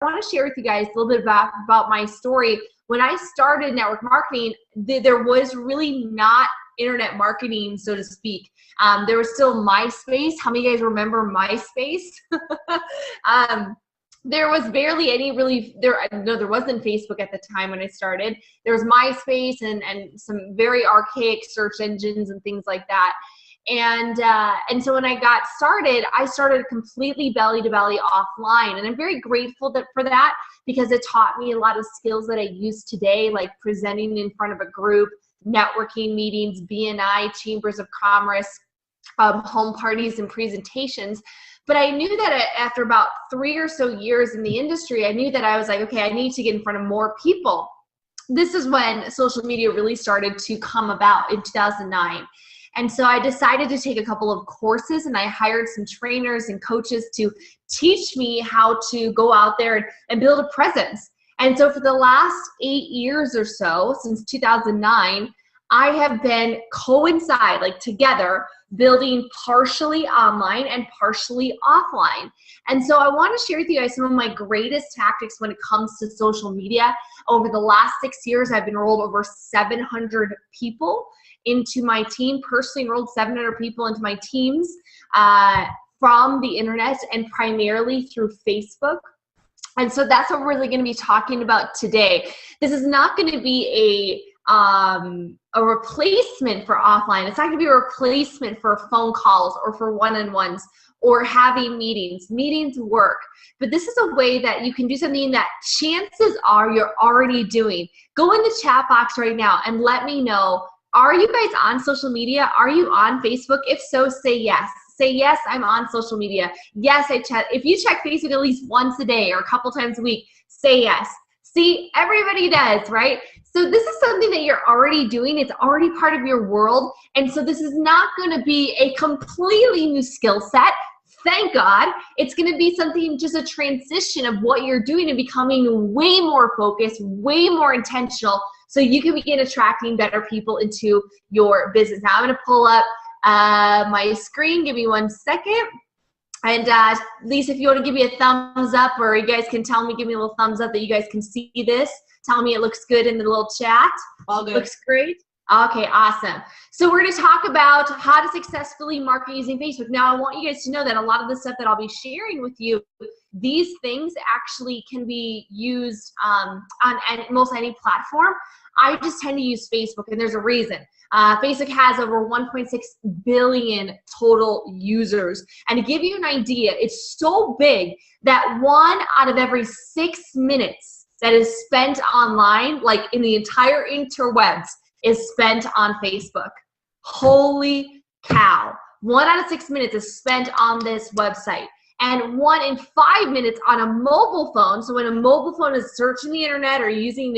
want to share with you guys a little bit about my story. When I started network marketing, there was really not internet marketing, so to speak. There was still MySpace. How many of you guys remember MySpace? There was barely any there wasn't Facebook at the time when I started. There was MySpace and some very archaic search engines and things like that. And so when I got started, I started completely belly to belly offline. And I'm very grateful for that, because it taught me a lot of skills that I use today, like presenting in front of a group, networking meetings, BNI, chambers of commerce, home parties and presentations. But I knew that after about 3 or so years in the industry, I knew that I was like, okay, I need to get in front of more people. This is when social media really started to come about in 2009. And so I decided to take a couple of courses, and I hired some trainers and coaches to teach me how to go out there and build a presence. And so for the last 8 years or so, since 2009, I have been together, building partially online and partially offline. And so I want to share with you guys some of my greatest tactics when it comes to social media. Over the last 6 years, I've enrolled over 700 people into my team, personally enrolled 700 people into my teams from the internet and primarily through Facebook. And so that's what we're really going to be talking about today. This is not going to be a replacement for offline. It's not going to be a replacement for phone calls or for one-on-ones or having meetings. Meetings work, but this is a way that you can do something that chances are you're already doing. Go in the chat box right now and let me know, are you guys on social media? Are you on Facebook? If so, say yes. Say yes, I'm on social media. Yes, I chat. If you check Facebook at least once a day or a couple times a week, say yes. See, everybody does, right? So this is something that you're already doing. It's already part of your world. And so this is not going to be a completely new skill set. Thank God. It's going to be something, just a transition of what you're doing and becoming way more focused, way more intentional, so you can begin attracting better people into your business. Now I'm going to pull up my screen. Give me 1 second. And Lisa, if you want to give me a thumbs up, or you guys can tell me, give me a little thumbs up that you guys can see this. Tell me it looks good in the little chat. All good. Looks great. Okay, awesome. So we're going to talk about how to successfully market using Facebook. Now, I want you guys to know that a lot of the stuff that I'll be sharing with you, these things actually can be used on almost any platform. I just tend to use Facebook, and there's a reason. Facebook has over 1.6 billion total users. And to give you an idea, it's so big that 1 out of every 6 minutes that is spent online, like in the entire interwebs, is spent on Facebook. Holy cow. 1 out of 6 minutes is spent on this website. And 1 in 5 minutes on a mobile phone. So when a mobile phone is searching the internet or using,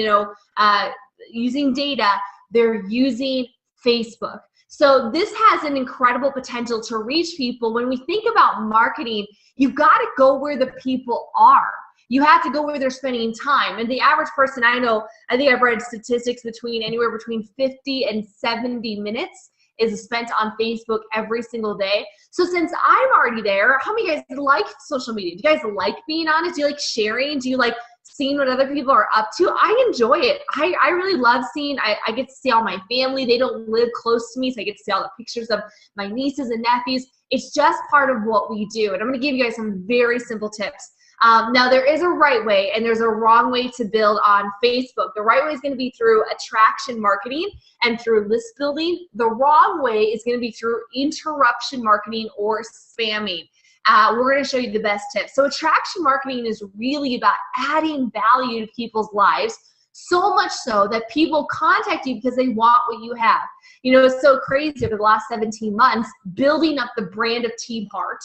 using data, they're using Facebook. So this has an incredible potential to reach people. When we think about marketing, you've got to go where the people are. You have to go where they're spending time. And the average person I know, I think I've read statistics anywhere between 50 and 70 minutes is spent on Facebook every single day. So since I'm already there, how many of you guys like social media? Do you guys like being on it? Do you like sharing? Do you like seeing what other people are up to? I enjoy it. I really love seeing, I get to see all my family. They don't live close to me, so I get to see all the pictures of my nieces and nephews. It's just part of what we do. And I'm gonna give you guys some very simple tips. Now, there is a right way and there's a wrong way to build on Facebook. The right way is going to be through attraction marketing and through list building. The wrong way is going to be through interruption marketing or spamming. We're going to show you the best tips. So attraction marketing is really about adding value to people's lives, so much so that people contact you because they want what you have. You know, it's so crazy over the last 17 months, building up the brand of Team Heart,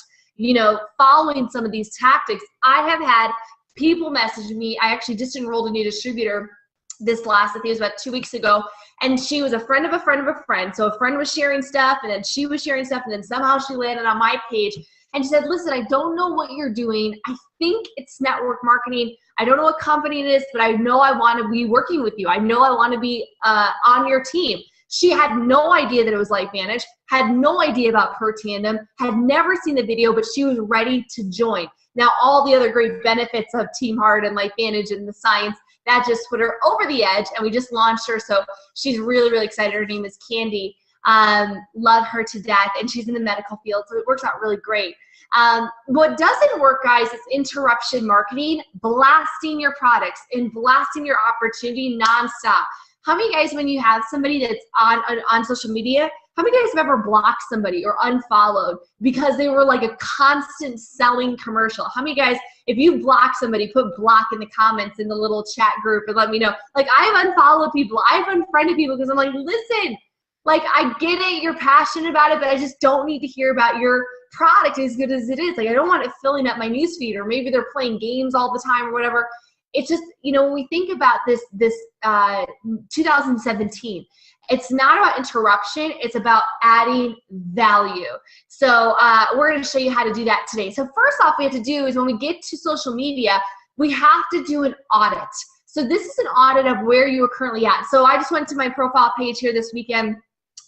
following some of these tactics. I have had people message me. I actually just enrolled a new distributor this last, I think it was about 2 weeks ago, and she was a friend of a friend of a friend. So a friend was sharing stuff, and then she was sharing stuff, and then somehow she landed on my page. And she said, listen, I don't know what you're doing. I think it's network marketing. I don't know what company it is, but I know I want to be working with you. I know I want to be on your team. She had no idea that it was LifeVantage, had no idea about Protandim, had never seen the video, but she was ready to join. Now, all the other great benefits of Team Heart and LifeVantage and the science, that just put her over the edge, and we just launched her. So she's really, really excited. Her name is Candy. Love her to death, and she's in the medical field, so it works out really great. What doesn't work, guys, is interruption marketing, blasting your products and blasting your opportunity nonstop. How many guys, when you have somebody that's on social media, how many guys have ever blocked somebody or unfollowed because they were like a constant selling commercial? How many guys, if you block somebody, put block in the comments in the little chat group and let me know. Like, I've unfollowed people, I've unfriended people because I'm like, listen, like, I get it, you're passionate about it, but I just don't need to hear about your product as good as it is. Like, I don't want it filling up my newsfeed, or maybe they're playing games all the time or whatever. It's just, you know, when we think about this 2017, it's not about interruption, it's about adding value. So we're gonna show you how to do that today. So first off, we have to do is when we get to social media, we have to do an audit. So this is an audit of where you are currently at. So I just went to my profile page here this weekend,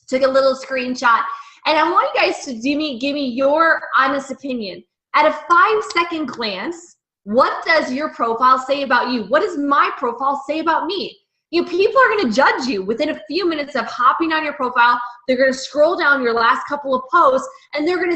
took a little screenshot, and I want you guys to give me your honest opinion. At a 5-second glance, what does your profile say about you? What does my profile say about me? You know, people are gonna judge you within a few minutes of hopping on your profile. They're gonna scroll down your last couple of posts, and they're gonna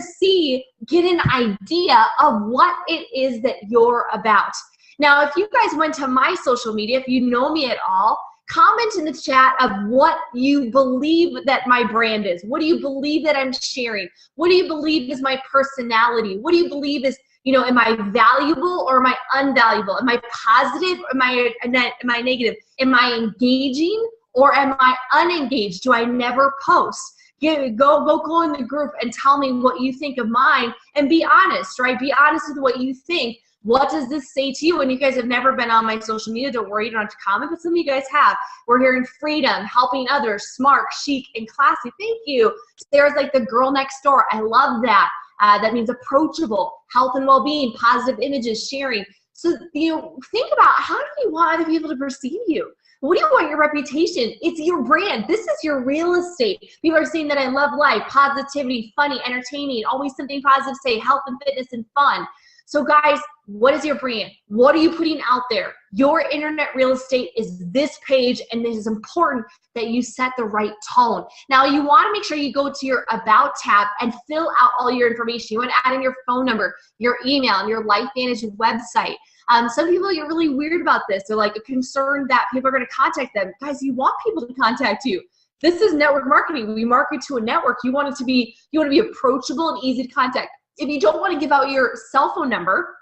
get an idea of what it is that you're about. Now, if you guys went to my social media, if you know me at all, comment in the chat of what you believe that my brand is. What do you believe that I'm sharing? What do you believe is my personality? What do you believe is, you know, am I valuable or am I unvaluable? Am I positive or am I negative? Am I engaging or am I unengaged? Do I never post? Go in the group and tell me what you think of mine, and be honest, right? Be honest with what you think. What does this say to you? And you guys have never been on my social media, don't worry, you don't have to comment, but some of you guys have. We're hearing freedom, helping others, smart, chic, and classy. Thank you. Sarah's like the girl next door. I love that. That means approachable, health and well-being, positive images, sharing. So, you know, think about, how do you want other people to perceive you? What do you want your reputation? It's your brand. This is your real estate. People are saying that I love life, positivity, funny, entertaining, always something positive to say, health and fitness and fun. So guys, what is your brand? What are you putting out there? Your internet real estate is this page, and it is important that you set the right tone. Now, you want to make sure you go to your About tab and fill out all your information. You want to add in your phone number, your email, and your LifeVantage website. Some people get really weird about this. They're like concerned that people are going to contact them. Guys, you want people to contact you. This is network marketing. We market to a network. You want to be approachable and easy to contact. If you don't want to give out your cell phone number,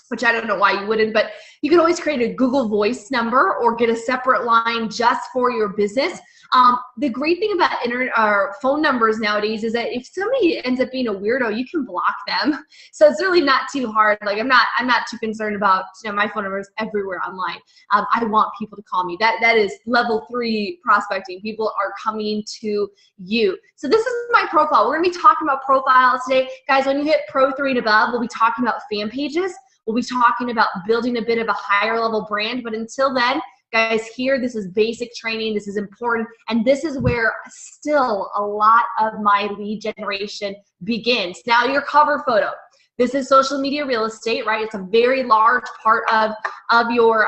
which I don't know why you wouldn't, but you can always create a Google Voice number or get a separate line just for your business. The great thing about internet or phone numbers nowadays is that if somebody ends up being a weirdo, you can block them. So it's really not too hard. Like, I'm not too concerned about, you know, my phone number is everywhere online. I want people to call me. That is level 3 prospecting. People are coming to you. So this is my profile. We're gonna be talking about profiles today. Guys, when you hit Pro 3 and above, we'll be talking about fan pages. We'll be talking about building a bit of a higher level brand. But until then, guys, this is basic training. This is important. And this is where still a lot of my lead generation begins. Now, your cover photo. This is social media real estate, right? It's a very large part of your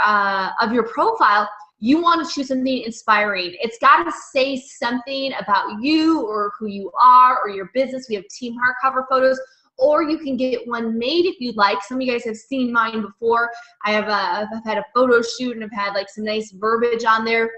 profile. You want to choose something inspiring. It's got to say something about you or who you are or your business. We have Team Heart cover photos, or you can get one made if you'd like. Some of you guys have seen mine before. I've had a photo shoot and I've had like some nice verbiage on there.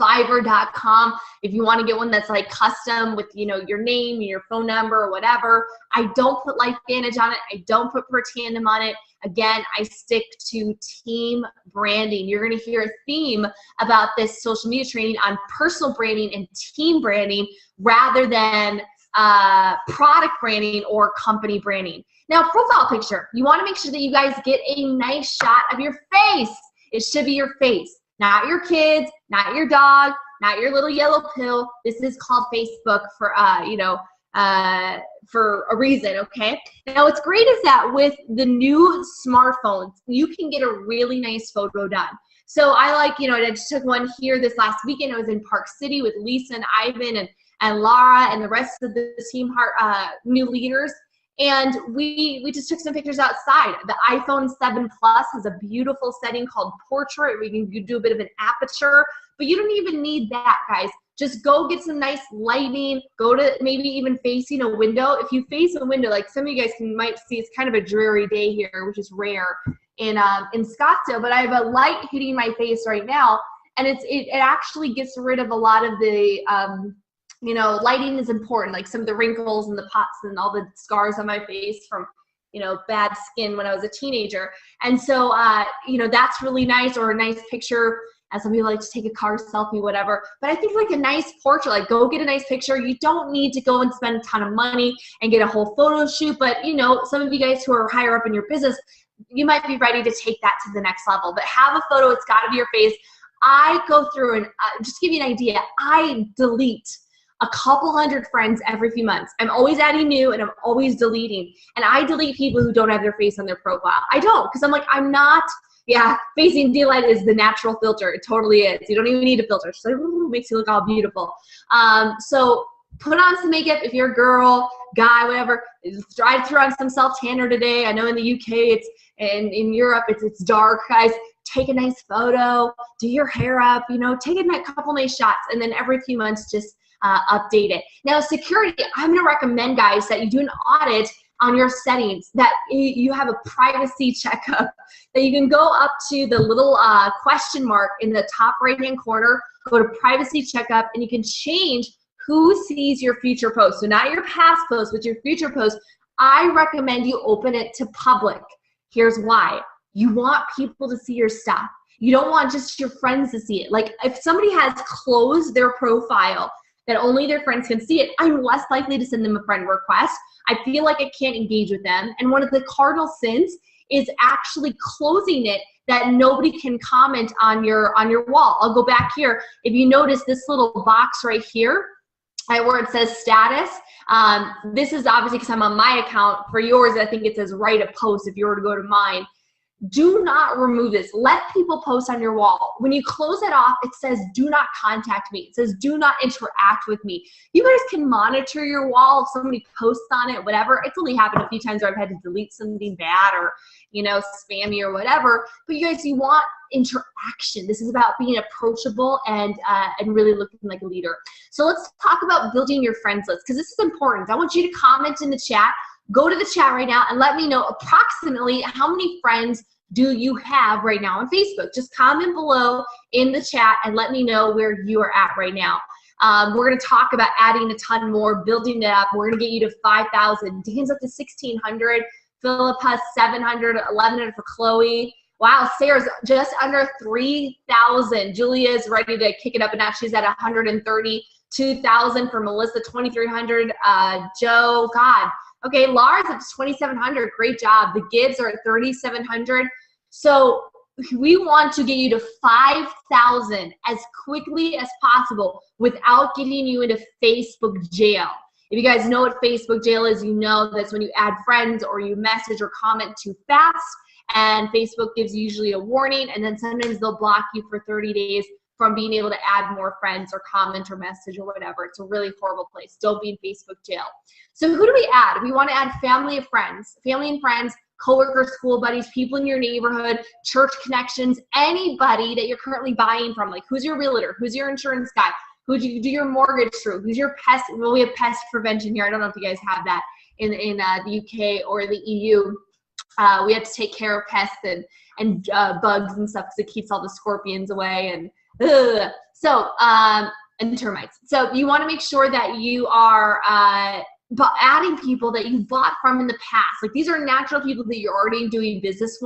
Fiverr.com if you want to get one that's like custom with, you know, your name, your phone number, or whatever. I don't put LifeVantage on it. I don't put Protandim on it. Again, I stick to team branding. You're going to hear a theme about this social media training on personal branding and team branding rather than product branding or company branding. Now, profile picture. You want to make sure that you guys get a nice shot of your face. It should be your face. Not your kids, not your dog, not your little yellow pill. This is called Facebook for, for a reason, okay? Now, what's great is that with the new smartphones, you can get a really nice photo done. So I like, I just took one here this last weekend. I was in Park City with Lisa and Ivan and Lara and the rest of the team new leaders. And we just took some pictures outside. The iPhone 7 Plus has a beautiful setting called portrait where you can do a bit of an aperture, but you don't even need that, guys. Just go get some nice lighting, go to maybe even facing a window. If you face a window, like some of you guys might see, it's kind of a dreary day here, which is rare in Scottsdale, but I have a light hitting my face right now, and it actually gets rid of a lot of the, lighting is important, like some of the wrinkles and the pots and all the scars on my face from, bad skin when I was a teenager. And so, that's really nice, or a nice picture. As some people like to take a car selfie, whatever. But I think like a nice portrait, like go get a nice picture. You don't need to go and spend a ton of money and get a whole photo shoot. But some of you guys who are higher up in your business, you might be ready to take that to the next level. But have a photo, it's gotta be your face. I go through and just to give you an idea, I delete a couple hundred friends every few months. I'm always adding new and I'm always deleting. And I delete people who don't have their face on their profile. I don't, because I'm like, I'm not. Yeah, Facing Delight is the natural filter. It totally is. You don't even need a filter. It's like, ooh, makes you look all beautiful. So put on some makeup if you're a girl, guy, whatever. Try to throw on some self-tanner today. I know in the UK in Europe it's dark, guys. Take a nice photo, do your hair up, take a couple nice shots, and then every few months just update it. Now, security, I'm going to recommend, guys, that you do an audit on your settings, that you have a privacy checkup, that you can go up to the little question mark in the top right-hand corner, go to privacy checkup, and you can change who sees your future posts. So not your past posts, but your future posts. I recommend you open it to public. Here's why. You want people to see your stuff. You don't want just your friends to see it. Like if somebody has closed their profile that only their friends can see it, I'm less likely to send them a friend request. I feel like I can't engage with them. And one of the cardinal sins is actually closing it that nobody can comment on your wall. I'll go back here. If you notice this little box right here, where it says status, this is obviously because I'm on my account. For yours, I think it says write a post if you were to go to mine. Do not remove this. Let people post on your wall. When you close it off, it says do not contact me. It says do not interact with me. You guys can monitor your wall if somebody posts on it, whatever. It's only happened a few times where I've had to delete something bad or, spammy or whatever. But you guys, you want interaction. This is about being approachable and really looking like a leader. So let's talk about building your friends list, because this is important. I want you to comment in the chat. Go to the chat right now and let me know approximately how many friends do you have right now on Facebook. Just comment below in the chat and let me know where you are at right now. We're going to talk about adding a ton more, building it up. We're going to get you to 5,000. Dan's up to 1,600. Philip has 700, 1,100 for Chloe. Wow, Sarah's just under 3,000. Julia's ready to kick it up a notch. She's at 130. 2,000 for Melissa, 2,300. Joe, God. Okay, Lars up to 2,700. Great job. The Gibbs are at 3,700. So we want to get you to 5,000 as quickly as possible without getting you into Facebook jail. If you guys know what Facebook jail is, you know that's when you add friends or you message or comment too fast, and Facebook gives you usually a warning, and then sometimes they'll block you for 30 days from being able to add more friends or comment or message or whatever. It's a really horrible place. Don't be in Facebook jail. So who do we add? We want to add family and friends, coworkers, school buddies, people in your neighborhood, church connections, anybody that you're currently buying from. Like who's your realtor? Who's your insurance guy? Who do you do your mortgage through? Who's your pest? Well, we have pest prevention here. I don't know if you guys have that in the UK or the EU. We have to take care of pests and bugs and stuff because it keeps all the scorpions away and and termites. So you want to make sure that you are adding people that you bought from in the past. Like these are natural people that you're already doing business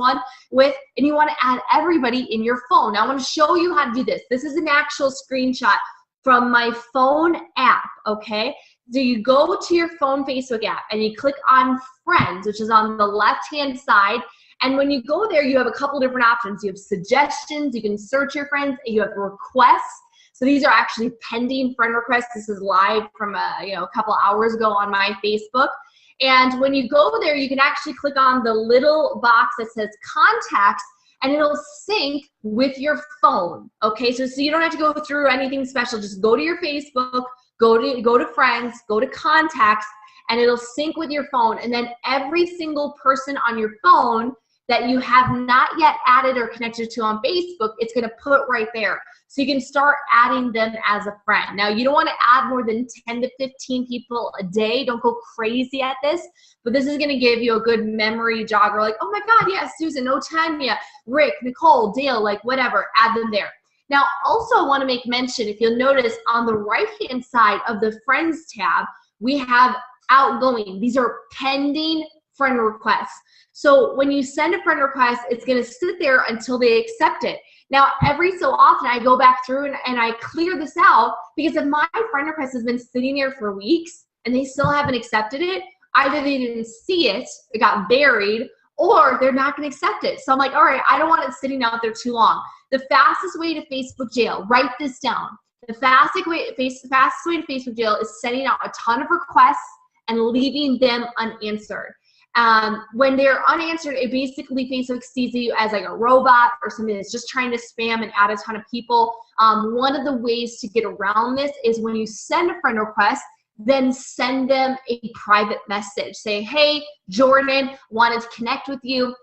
with, and you want to add everybody in your phone. Now I want to show you how to do this. This is an actual screenshot from my phone app, okay? So you go to your phone Facebook app and you click on friends, which is on the left-hand side. And when you go there, you have a couple different options. You have suggestions, you can search your friends, and you have requests. So these are actually pending friend requests. This is live from a couple hours ago on my Facebook. And when you go there, you can actually click on the little box that says contacts, and it'll sync with your phone. Okay, so you don't have to go through anything special. Just go to your Facebook, go to friends, go to contacts, and it'll sync with your phone. And then every single person on your phone that you have not yet added or connected to on Facebook, it's gonna put right there. So you can start adding them as a friend. Now, you don't wanna add more than 10 to 15 people a day. Don't go crazy at this, but this is gonna give you a good memory jogger, like, oh my God, yes, Susan, oh, Tanya, Rick, Nicole, Dale, like whatever, add them there. Now, also I wanna make mention, if you'll notice on the right-hand side of the Friends tab, we have outgoing. These are pending friend requests. So when you send a friend request, it's gonna sit there until they accept it. Now, every so often I go back through and I clear this out, because if my friend request has been sitting there for weeks and they still haven't accepted it, either they didn't see it, it got buried, or they're not gonna accept it. So I'm like, all right, I don't want it sitting out there too long. The fastest way to Facebook jail, write this down. The fastest way to Facebook jail is sending out a ton of requests and leaving them unanswered. When they're unanswered, it basically Facebook sees you as like a robot or something that's just trying to spam and add a ton of people. One of the ways to get around this is when you send a friend request, then send them a private message. Say, hey, Jordan, wanted to connect with you.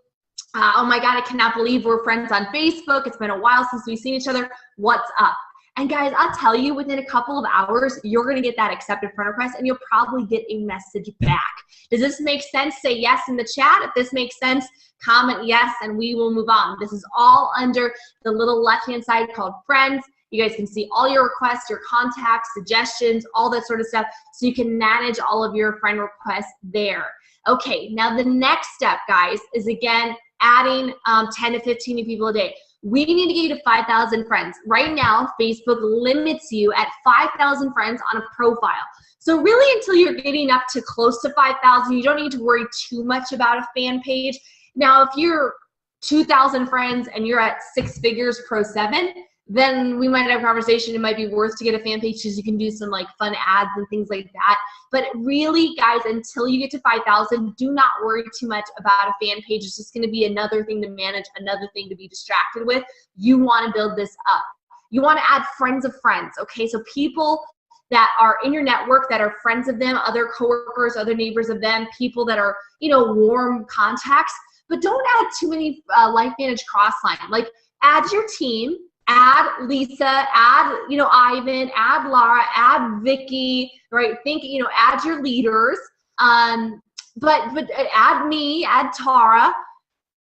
Oh my God, I cannot believe we're friends on Facebook. It's been a while since we've seen each other. What's up? And guys, I'll tell you, within a couple of hours, you're gonna get that accepted friend request and you'll probably get a message back. Does this make sense? Say yes in the chat. If this makes sense, comment yes and we will move on. This is all under the little left-hand side called Friends. You guys can see all your requests, your contacts, suggestions, all that sort of stuff, so you can manage all of your friend requests there. Okay, now the next step, guys, is again, adding 10 to 15 new people a day. We need to get you to 5,000 friends. Right now, Facebook limits you at 5,000 friends on a profile. So really, until you're getting up to close to 5,000, you don't need to worry too much about a fan page. Now, if you're 2,000 friends and you're at 6 figures pro 7, then we might have a conversation. It might be worth to get a fan page because you can do some like fun ads and things like that. But really, guys, until you get to 5,000, do not worry too much about a fan page. It's just gonna be another thing to manage, another thing to be distracted with. You wanna build this up. You wanna add friends of friends, okay? So people that are in your network that are friends of them, other coworkers, other neighbors of them, people that are, warm contacts, but don't add too many LifeVantage crossline. Like, add your team, add Lisa, add, Ivan, add Laura, add Vicky, right? Add your leaders, but add me, add Tara.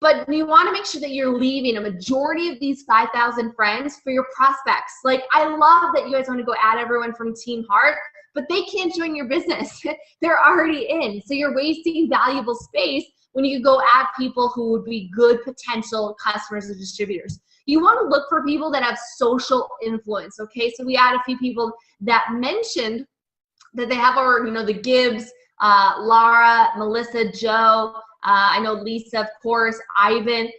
But you want to make sure that you're leaving a majority of these 5,000 friends for your prospects. Like, I love that you guys want to go add everyone from Team Heart, but they can't join your business. They're already in. So you're wasting valuable space when you could go add people who would be good potential customers or distributors. You want to look for people that have social influence, okay? So we had a few people that mentioned that they have our, the Gibbs, Laura, Melissa, Joe, I know Lisa, of course, Ivan,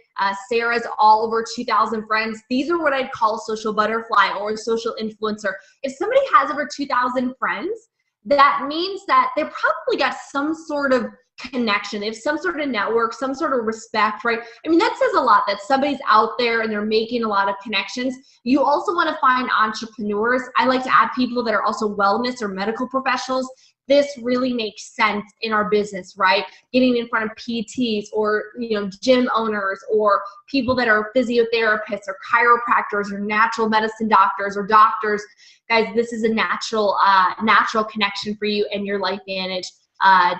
Sarah's all over 2,000 friends. These are what I'd call social butterfly or a social influencer. If somebody has over 2,000 friends, that means that they probably got some sort of connection. They have some sort of network, some sort of respect, right? I mean, that says a lot that somebody's out there and they're making a lot of connections. You also want to find entrepreneurs. I like to add people that are also wellness or medical professionals. This really makes sense in our business, right? Getting in front of PTs or, gym owners or people that are physiotherapists or chiropractors or natural medicine doctors or doctors. Guys, this is a natural connection for you and your LifeVantage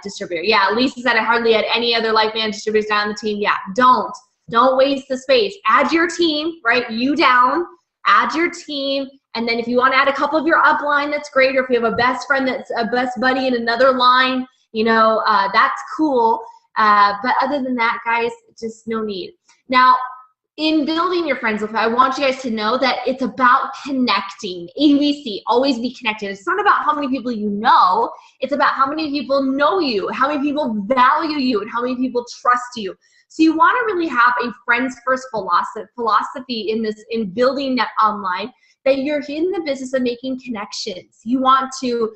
distributor. Yeah, Lisa said I hardly had any other LifeVantage distributors down the team. Yeah, don't waste the space. Add your team, right? You down, add your team. And then if you want to add a couple of your upline, that's great. Or if you have a best friend that's a best buddy in another line, that's cool. But other than that, guys, just no need. Now, in building your friends list, I want you guys to know that it's about connecting. ABC, always be connected. It's not about how many people you know. It's about how many people know you, how many people value you, and how many people trust you. So you want to really have a friends first philosophy in building that online, that you're in the business of making connections. You want to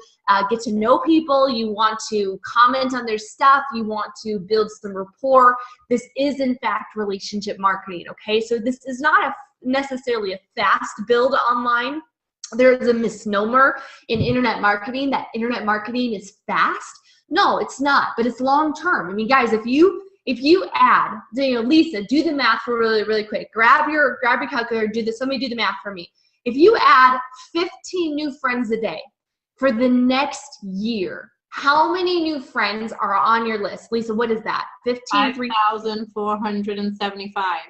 get to know people. You want to comment on their stuff. You want to build some rapport. This is, in fact, relationship marketing, okay? So this is not necessarily a fast build online. There is a misnomer in internet marketing that internet marketing is fast. No, it's not, but it's long term. I mean, guys, if you add, Lisa, do the math for really quick. Grab your calculator, do this. Somebody do the math for me. If you add 15 new friends a day for the next year, how many new friends are on your list? Lisa, what is that? 5,475.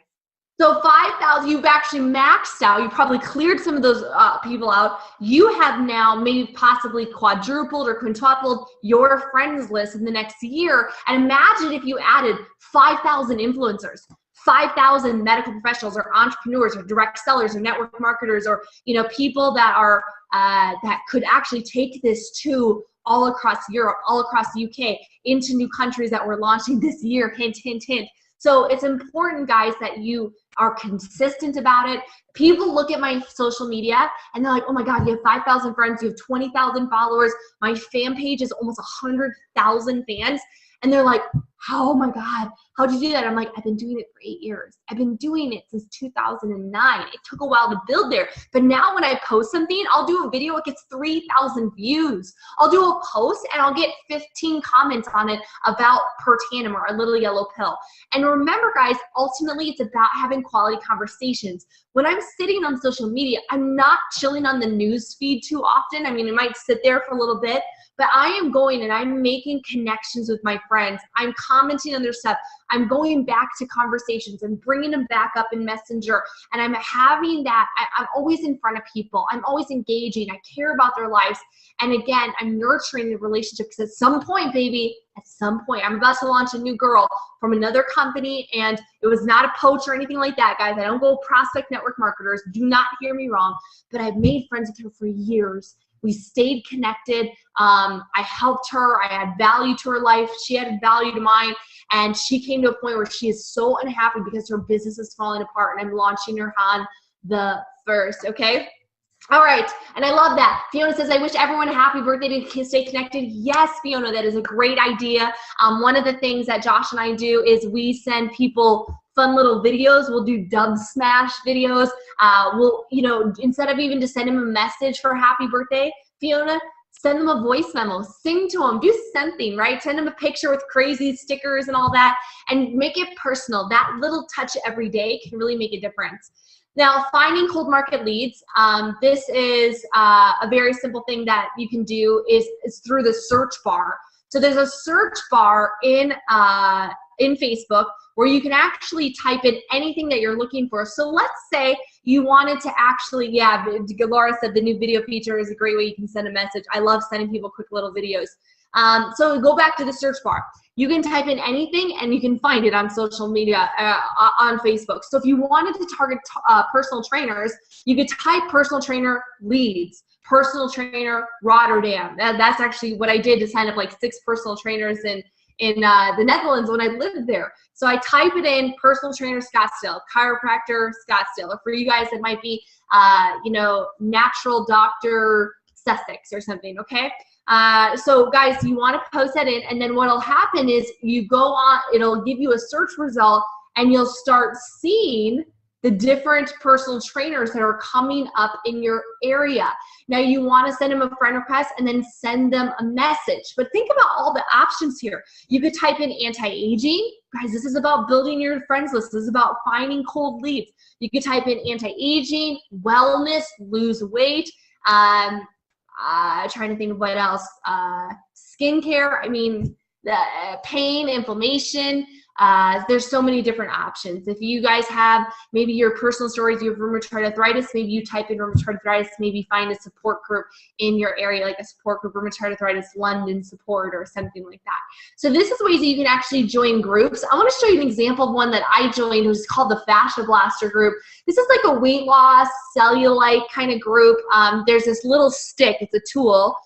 So 5,000, you've actually maxed out. You probably cleared some of those people out. You have now maybe possibly quadrupled or quintupled your friends list in the next year. And imagine if you added 5,000 influencers, 5,000 medical professionals or entrepreneurs or direct sellers or network marketers, or people that are that could actually take this to all across Europe, all across the UK, into new countries that we're launching this year. Hint, hint, hint. So it's important, guys, that you are consistent about it. People look at my social media and they're like, oh my God, you have 5,000 friends, you have 20,000 followers. My fan page is almost 100,000 fans. And they're like, oh my God, how'd you do that? I'm like, I've been doing it for 8 years. I've been doing it since 2009. It took a while to build there. But now when I post something, I'll do a video, it gets 3,000 views. I'll do a post and I'll get 15 comments on it about Protandim or a little yellow pill. And remember, guys, ultimately it's about having quality conversations. When I'm sitting on social media, I'm not chilling on the news feed too often. I mean, it might sit there for a little bit, but I am going and I'm making connections with my friends. I'm commenting on their stuff. I'm going back to conversations and bringing them back up in Messenger. And I'm having that, I'm always in front of people. I'm always engaging. I care about their lives. And again, I'm nurturing the relationship because at some point, baby, at some point, I'm about to launch a new girl from another company, and it was not a poach or anything like that, guys. I don't go prospect network marketers. Do not hear me wrong. But I've made friends with her for years. We stayed connected. I helped her. I had value to her life. She added value to mine. And she came to a point where she is so unhappy because her business is falling apart, and I'm launching her on the 1st, okay? All right, and I love that. Fiona says, I wish everyone a happy birthday to stay connected. Yes, Fiona, that is a great idea. One of the things that Josh and I do is we send people fun little videos. We'll do dub smash videos. We'll, instead of even just sending them a message for happy birthday, Fiona, send them a voice memo, sing to them, do something, right? Send them a picture with crazy stickers and all that, and make it personal. That little touch every day can really make a difference. Now, finding cold market leads, this is a very simple thing that you can do is through the search bar. So there's a search bar in Facebook where you can actually type in anything that you're looking for. So let's say you wanted to actually, yeah, Laura said the new video feature is a great way you can send a message. I love sending people quick little videos. So go back to the search bar. You can type in anything and you can find it on social media, on Facebook. So if you wanted to target personal trainers, you could type personal trainer leads, personal trainer Rotterdam. That's actually what I did to sign up like 6 personal trainers in the Netherlands when I lived there. So I type it in, personal trainer Scottsdale, chiropractor Scottsdale, or for you guys it might be, natural doctor Sussex or something, okay? So guys, you want to post that in, and then what'll happen is you go on, it'll give you a search result, and you'll start seeing the different personal trainers that are coming up in your area. Now you want to send them a friend request and then send them a message. But think about all the options here. You could type in anti-aging. Guys, this is about building your friends list. This is about finding cold leads. You could type in anti-aging, wellness, lose weight, trying to think of what else, skincare, I mean, the pain, inflammation, There's so many different options. If you guys have maybe your personal stories, you have rheumatoid arthritis, maybe you type in rheumatoid arthritis, maybe find a support group in your area, like a support group, rheumatoid arthritis London support or something like that. So this is ways that you can actually join groups. I want to show you an example of one that I joined, which is called the Fascia Blaster group. This is like a weight loss, cellulite kind of group. There's this little stick, it's a tool.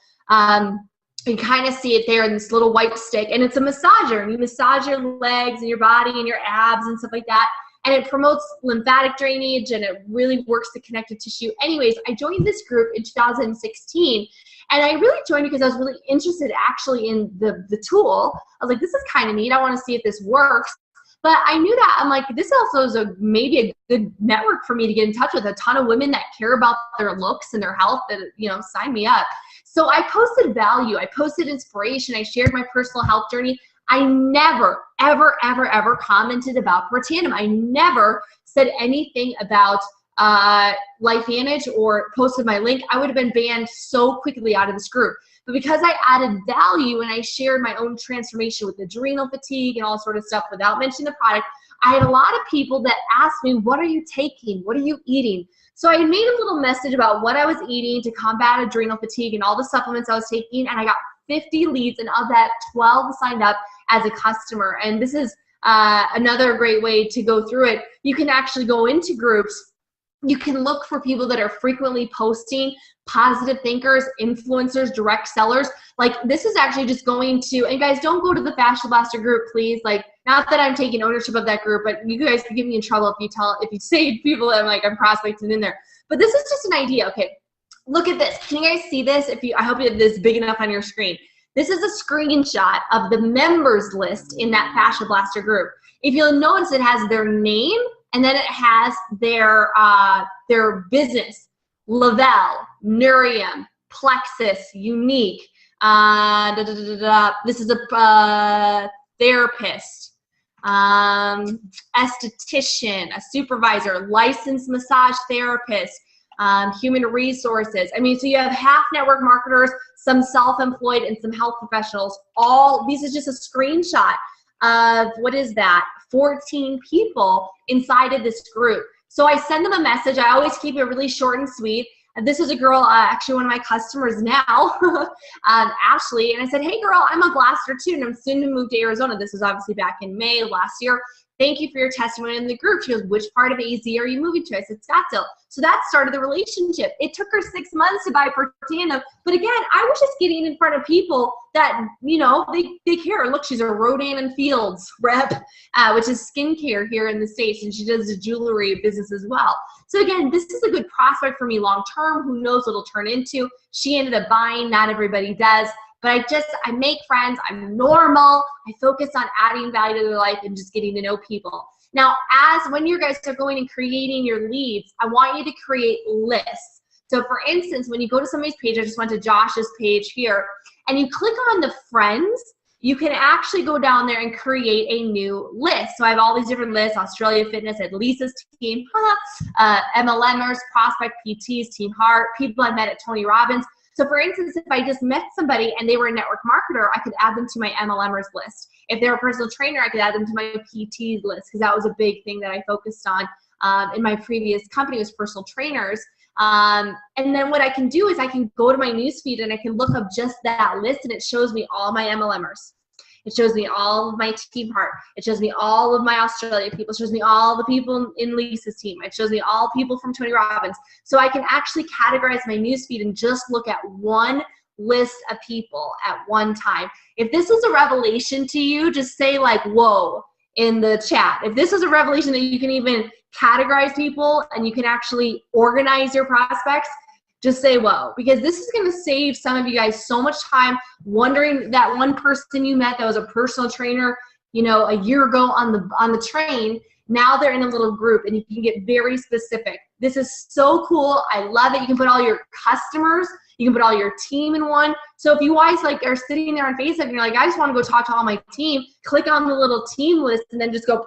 You kind of see it there in this little white stick, and it's a massager, and you massage your legs and your body and your abs and stuff like that, and it promotes lymphatic drainage, and it really works the connective tissue. Anyways, I joined this group in 2016, and I really joined because I was really interested actually in the tool. I was like, this is kind of neat. I want to see if this works. But I knew that, I'm like, this also is maybe a good network for me to get in touch with a ton of women that care about their looks and their health that, you know, sign me up. So I posted value, I posted inspiration, I shared my personal health journey. I never, ever, ever, ever commented about Protandim. I never said anything about LifeVantage or posted my link. I would have been banned so quickly out of this group. But because I added value and I shared my own transformation with adrenal fatigue and all sort of stuff without mentioning the product, I had a lot of people that asked me, what are you taking? What are you eating? So I made a little message about what I was eating to combat adrenal fatigue and all the supplements I was taking, and I got 50 leads, and of that, 12 signed up as a customer. And this is another great way to go through it. You can actually go into groups. You can look for people that are frequently posting, positive thinkers, influencers, direct sellers. Like this is actually just going to, and guys, don't go to the Fascia Blaster group, please. Like, not that I'm taking ownership of that group, but you guys can get me in trouble if you say people that I'm prospecting in there. But this is just an idea. Okay, look at this. Can you guys see this? I hope you have this big enough on your screen. This is a screenshot of the members list in that Fascia Blaster group. If you'll notice, it has their name, and then it has their business: Lavelle, Nurium, Plexus, Unique. This is a therapist, esthetician, a supervisor, licensed massage therapist, human resources. I mean, so you have half network marketers, some self-employed, and some health professionals. All these is just a screenshot of, what is that, 14 people inside of this group. So I send them a message. I always keep it really short and sweet. And this is a girl, actually one of my customers now, Ashley. And I said, hey girl, I'm a blaster too, and I'm soon to move to Arizona. This was obviously back in May of last year. Thank you for your testimony in the group. She goes, which part of AZ are you moving to? I said, Scottsdale. So that started the relationship. It took her 6 months to buy Protandim. But again, I was just getting in front of people that, you know, they care. Look, she's a Rodan and Fields rep, which is skincare here in the States, and she does the jewelry business as well. So again, this is a good prospect for me long term. Who knows what it'll turn into? She ended up buying. Not everybody does. But I make friends, I'm normal, I focus on adding value to their life and just getting to know people. Now, when you guys are going and creating your leads, I want you to create lists. So for instance, when you go to somebody's page, I just went to Josh's page here, and you click on the friends, you can actually go down there and create a new list. So I have all these different lists: Australia Fitness, at Lisa's team, MLMers, Prospect PTs, Team Heart, people I met at Tony Robbins. So for instance, if I just met somebody and they were a network marketer, I could add them to my MLMers list. If they're a personal trainer, I could add them to my PT list, because that was a big thing that I focused on in my previous company, was personal trainers. And then what I can do is I can go to my newsfeed and I can look up just that list, and it shows me all my MLMers. It shows me all of my Team Heart. It shows me all of my Australia people. It shows me all the people in Lisa's team. It shows me all people from Tony Robbins. So I can actually categorize my newsfeed and just look at one list of people at one time. If this is a revelation to you, just say like, whoa, in the chat. If this is a revelation that you can even categorize people and you can actually organize your prospects, just say whoa, because this is going to save some of you guys so much time wondering that one person you met that was a personal trainer, you know, a year ago on the train. Now they're in a little group and you can get very specific. This is so cool. I love it. You can put all your customers, you can put all your team in one. So if you guys like are sitting there on Facebook and you're like, I just want to go talk to all my team, click on the little team list and then just go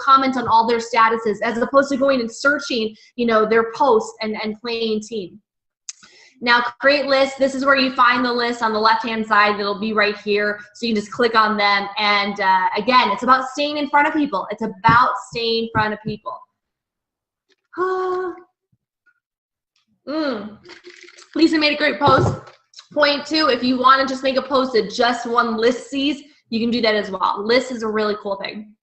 comment on all their statuses, as opposed to going and searching, you know, their posts and playing team. Now create lists. This is where you find the list on the left-hand side. It'll be right here. So you can just click on them. And again, it's about staying in front of people. It's about staying in front of people. Lisa made a great post. Point 2, if you want to just make a post that just one list sees, you can do that as well. List is a really cool thing.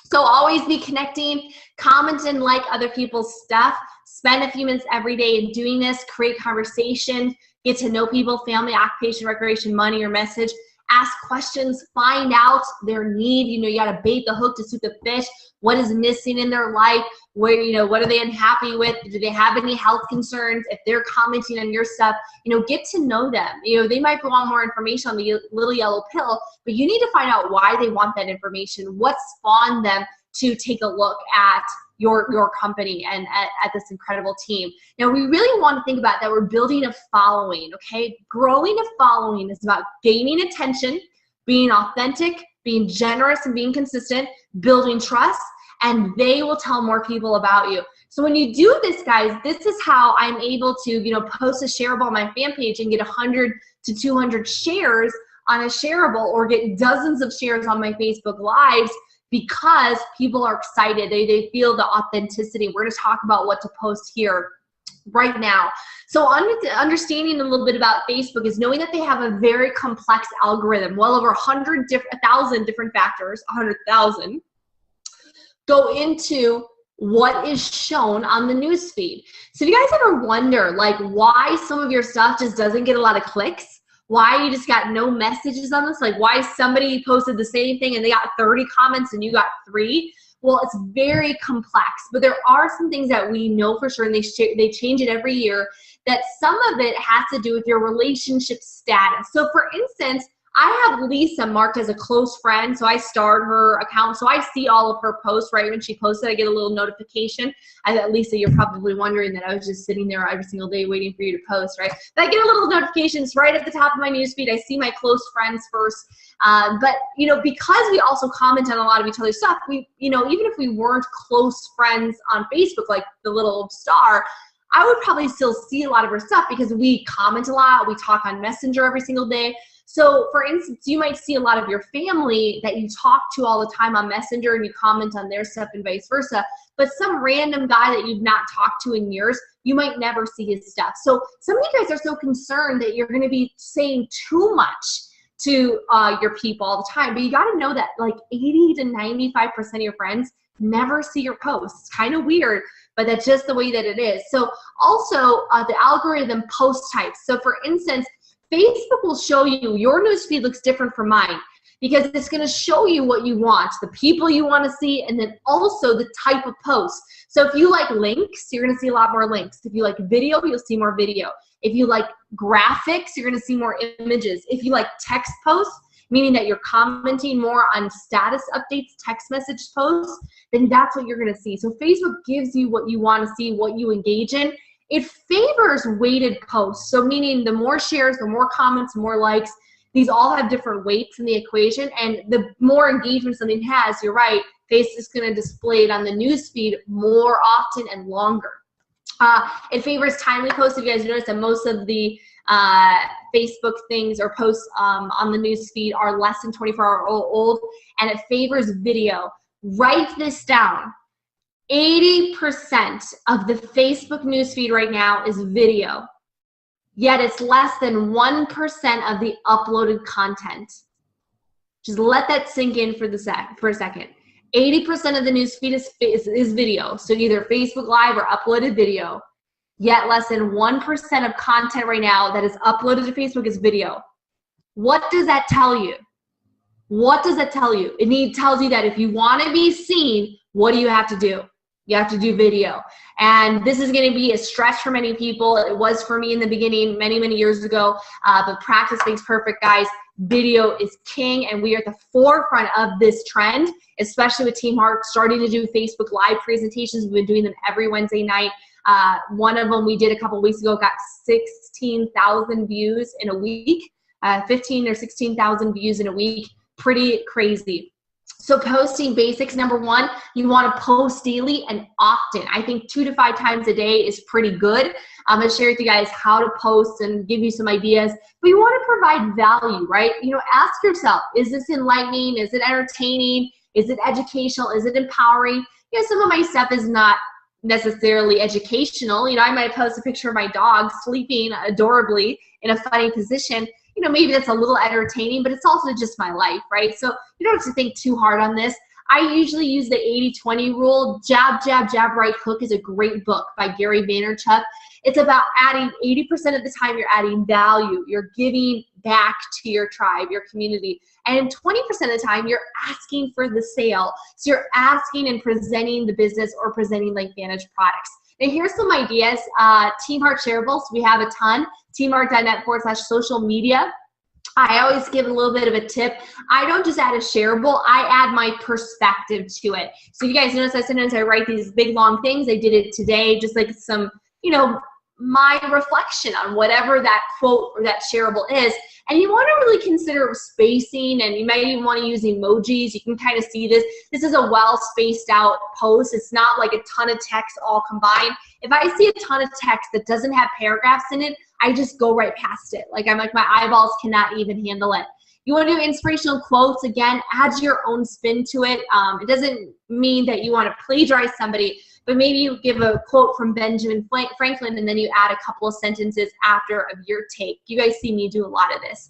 So always be connecting, comment and like other people's stuff. Spend a few minutes every day in doing this. Create conversation. Get to know people, family, occupation, recreation, money, or message. Ask questions. Find out their need. You know, you got to bait the hook to suit the fish. What is missing in their life? Where, you know, what are they unhappy with? Do they have any health concerns? If they're commenting on your stuff, you know, get to know them. You know, they might want more information on the little yellow pill, but you need to find out why they want that information. What spawned them to take a look at your company and at this incredible team. Now, we really want to think about that we're building a following, okay? Growing a following is about gaining attention, being authentic, being generous and being consistent, building trust, and they will tell more people about you. So when you do this, guys, this is how I'm able to, you know, post a shareable on my fan page and get 100 to 200 shares on a shareable, or get dozens of shares on my Facebook Lives, because people are excited. They feel the authenticity. We're going to talk about what to post here right now. So understanding a little bit about Facebook is knowing that they have a very complex algorithm, well over 1,000 different factors, 100,000, go into what is shown on the news feed. So if you guys ever wonder, like, why some of your stuff just doesn't get a lot of clicks, why you just got no messages on this, like why somebody posted the same thing and they got 30 comments and you got 3, well, it's very complex. But there are some things that we know for sure, and they change it every year, that some of it has to do with your relationship status. So for instance, I have Lisa marked as a close friend, so I starred her account, so I see all of her posts. Right when she posted, I get a little notification. Lisa, you're probably wondering that I was just sitting there every single day waiting for you to post, right? But I get a little notifications right at the top of my newsfeed. I see my close friends first. But, you know, because we also comment on a lot of each other's stuff, we, you know, even if we weren't close friends on Facebook, like the little star, I would probably still see a lot of her stuff because we comment a lot. We talk on Messenger every single day. So for instance, you might see a lot of your family that you talk to all the time on Messenger and you comment on their stuff and vice versa. But some random guy that you've not talked to in years, you might never see his stuff. So some of you guys are so concerned that you're going to be saying too much to your people all the time. But you got to know that like 80 to 95% of your friends never see your posts. It's kind of weird, but that's just the way that it is. So also the algorithm post types. So for instance, Facebook will show you your newsfeed looks different from mine because it's going to show you what you want, the people you want to see, and then also the type of post. So if you like links, you're going to see a lot more links. If you like video, you'll see more video. If you like graphics, you're going to see more images. If you like text posts, meaning that you're commenting more on status updates, text message posts, then that's what you're going to see. So Facebook gives you what you want to see, what you engage in. It favors weighted posts. So meaning the more shares, the more comments, the more likes. These all have different weights in the equation. And the more engagement something has, you're right, Facebook's going to display it on the news feed more often and longer. It favors timely posts. If you guys notice that most of the Facebook things or posts on the news feed are less than 24 hours old, and it favors video. Write this down. 80% of the Facebook newsfeed right now is video, yet it's less than 1% of the uploaded content. Just let that sink in for a second. 80% of the newsfeed is video, so either Facebook Live or uploaded video, yet less than 1% of content right now that is uploaded to Facebook is video. What does that tell you? What does that tell you? It tells you that if you want to be seen, what do you have to do? You have to do video. And this is going to be a stretch for many people. It was for me in the beginning many, many years ago. But practice makes perfect, guys. Video is king, and we are at the forefront of this trend, especially with Team Heart starting to do Facebook Live presentations. We've been doing them every Wednesday night. One of them we did a couple weeks ago got 16,000 views in a week, 15 or 16,000 views in a week. Pretty crazy. So posting basics, number one, you want to post daily and often. I think 2 to 5 times a day is pretty good. I'm going to share with you guys how to post and give you some ideas, but you want to provide value, right? You know, ask yourself, is this enlightening? Is it entertaining? Is it educational? Is it empowering? You know, some of my stuff is not necessarily educational. You know, I might post a picture of my dog sleeping adorably in a funny position. You know, maybe that's a little entertaining, but it's also just my life, right? So you don't have to think too hard on this. I usually use the 80-20 rule. Jab, jab, jab, right hook is a great book by Gary Vaynerchuk. It's about adding 80% of the time you're adding value. You're giving back to your tribe, your community. And 20% of the time you're asking for the sale. So you're asking and presenting the business or presenting LifeVantage products. Now here's some ideas. Team Heart Shareables, we have a ton. teamheart.net/social media. I always give a little bit of a tip. I don't just add a shareable, I add my perspective to it. So you guys notice that sometimes I write these big long things. I did it today, just like some, you know, my reflection on whatever that quote or that shareable is. And you want to really consider spacing, and you might even want to use emojis. You can kind of see this. This is a well spaced out post. It's not like a ton of text all combined. If I see a ton of text that doesn't have paragraphs in it, I just go right past it. Like I'm like, my eyeballs cannot even handle it. You want to do inspirational quotes. Again, add your own spin to it. It doesn't mean that you want to plagiarize somebody, but maybe you give a quote from Benjamin Franklin and then you add a couple of sentences after of your take. You guys see me do a lot of this.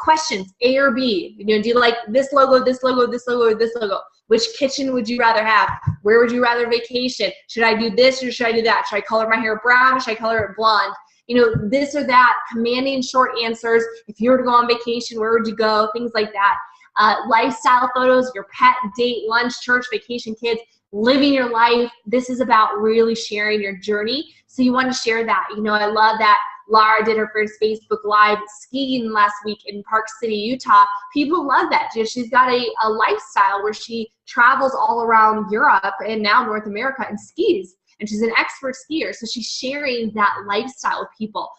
Questions, A or B. You know, do you like this logo, this logo, this logo, or this logo? Which kitchen would you rather have? Where would you rather vacation? Should I do this or should I do that? Should I color my hair brown? Should I color it blonde? You know, this or that, commanding short answers. If you were to go on vacation, where would you go? Things like that. Lifestyle photos, your pet, date, lunch, church, vacation, kids, living your life. This is about really sharing your journey. So you want to share that. You know, I love that Lara did her first Facebook Live skiing last week in Park City, Utah. People love that. She's got a lifestyle where she travels all around Europe and now North America and skis. And she's an expert skier, so she's sharing that lifestyle with people.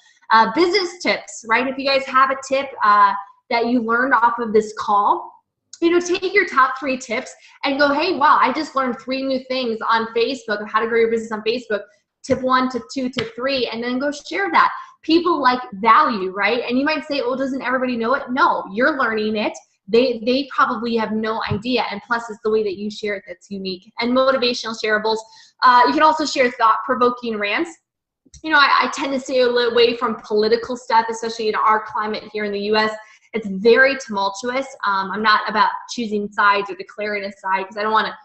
Business tips, right? If you guys have a tip that you learned off of this call, you know, take your top 3 tips and go, hey, wow, I just learned 3 new things on Facebook of how to grow your business on Facebook. Tip 1, tip 2, tip 3, and then go share that. People like value, right? And you might say, well, doesn't everybody know it? No, you're learning it. They probably have no idea, and plus it's the way that you share it that's unique. And motivational shareables, you can also share thought-provoking rants. You know, I tend to stay away from political stuff, especially in our climate here in the U.S. It's very tumultuous. I'm not about choosing sides or declaring a side because I don't want to